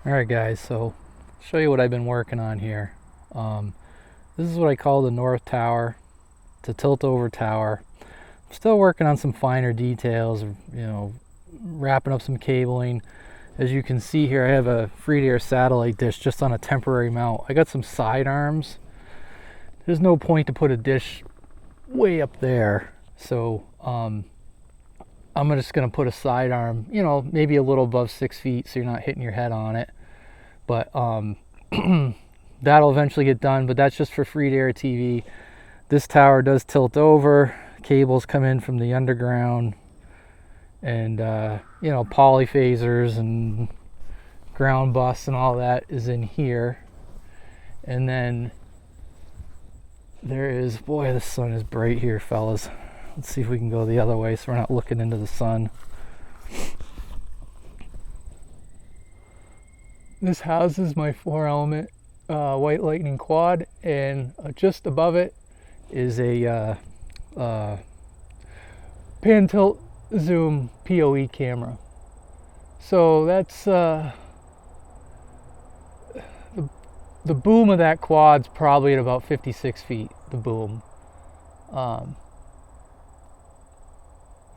Alright guys, so I'll show you what I've been working on here. This is what I call the North Tower. It's a tilt over tower. I'm still working on some finer details, wrapping up some cabling. As you can see here, I have a free-to-air satellite dish just on a temporary mount. I got some side arms. There's no point to put a dish way up there, so I'm just going to put a side arm, maybe a little above 6 feet so you're not hitting your head on it. But that'll eventually get done, but that's just for free-to-air TV. This tower does tilt over. Cables come in from the underground, and polyphasers and ground bus and all that is in here. And then there is, boy, the sun is bright here, fellas. Let's see if we can go the other way so we're not looking into the sun. This houses my 4-element white lightning quad, and just above it is a pan tilt zoom PoE camera. So that's the boom of that quad's probably at about 56 feet, the boom.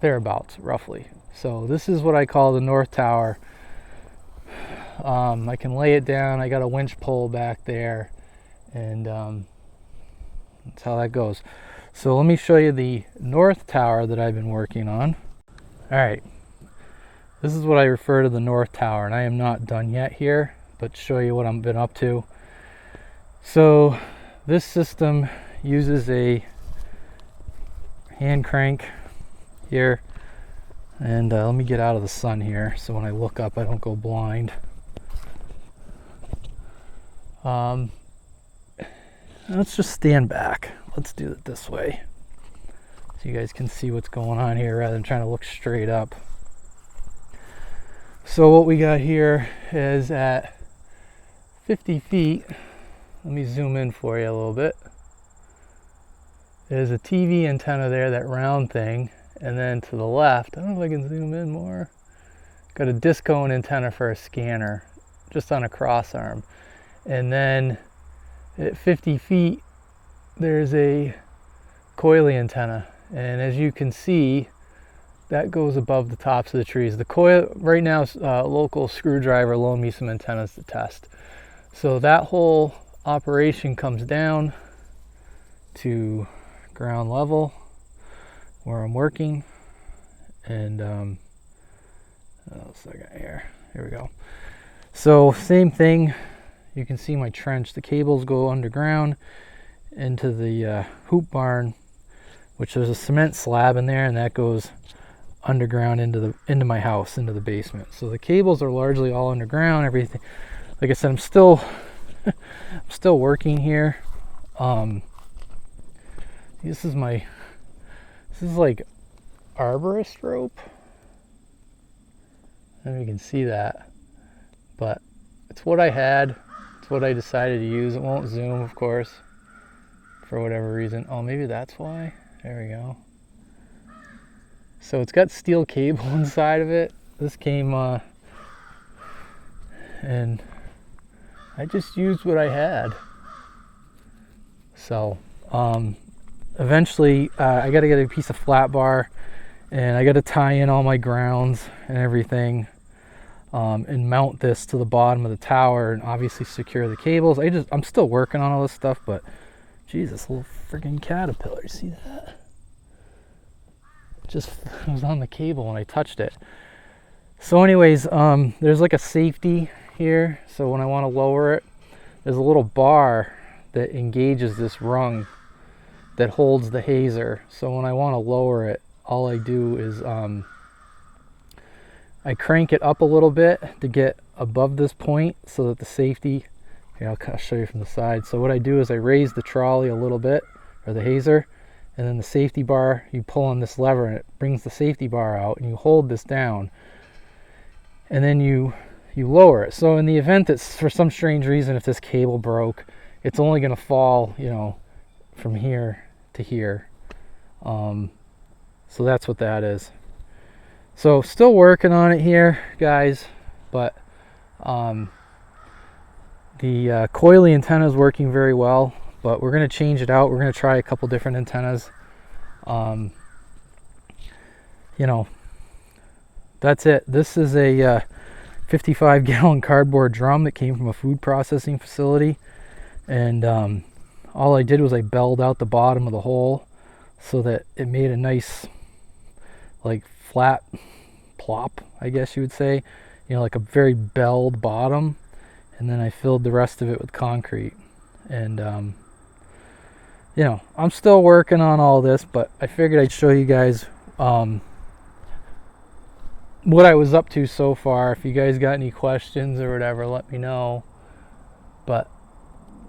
Thereabouts, roughly. So this is what I call the North Tower. I can lay it down. I got a winch pole back there, and that's how that goes. So let me show you the North Tower that I've been working on. All right, this is what I refer to the North Tower, and I am not done yet here, but show you what I've been up to. So this system uses a hand crank here, and let me get out of the sun here so when I look up I don't go blind. Let's just stand back. Let's do it this way so you guys can see what's going on here rather than trying to look straight up. So what we got here is at 50 feet. Let me zoom in for you a little bit. There's a TV antenna there, that round thing, and then to the left, I don't know if I can zoom in more, got a disc cone antenna for a scanner just on a cross arm. And then at 50 feet there's a coily antenna, and as you can see that goes above the tops of the trees. The coil right now, local screwdriver loaned me some antennas to test. So that whole operation comes down to ground level where I'm working, and here we go. So same thing, you can see my trench. The cables go underground into the hoop barn, which there's a cement slab in there, and that goes underground into my house, into the basement. So the cables are largely all underground. Everything, like I said, I'm still working here. This is like arborist rope. I don't know if you can see that, but it's what I had. It's what I decided to use. It won't zoom, of course, for whatever reason. Oh, maybe that's why. There we go. So it's got steel cable inside of it. This came, and I just used what I had. So, eventually, I got to get a piece of flat bar, and I got to tie in all my grounds and everything, and mount this to the bottom of the tower, and obviously secure the cables. I'm still working on all this stuff, but Jesus, little freaking caterpillar! You see that? It was on the cable when I touched it. So, anyways, there's like a safety here. So when I want to lower it, there's a little bar that engages this rung that holds the hazer. So when I want to lower it, all I do is I crank it up a little bit to get above this point so that the safety, here, I'll show you from the side. So what I do is I raise the trolley a little bit, or the hazer, and then the safety bar, you pull on this lever and it brings the safety bar out, and you hold this down, and then you lower it. So in the event that for some strange reason, if this cable broke, it's only going to fall, from here to here. So that's what that is. So still working on it here, guys, but The coily antenna is working very well, but we're going to change it out. We're going to try a couple different antennas. You know, that's it. This is a 55-gallon cardboard drum that came from a food processing facility, and all I did was I belled out the bottom of the hole so that it made a nice, like, flat plop, I guess you would say, you know, like a very belled bottom, and then I filled the rest of it with concrete. And you know, I'm still working on all this, but I figured I'd show you guys what I was up to so far. If you guys got any questions or whatever, let me know. But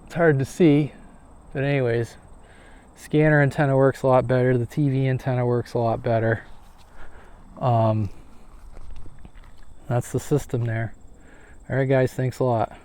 it's hard to see. But anyways, scanner antenna works a lot better. The TV antenna works a lot better. That's the system there. All right, guys, thanks a lot.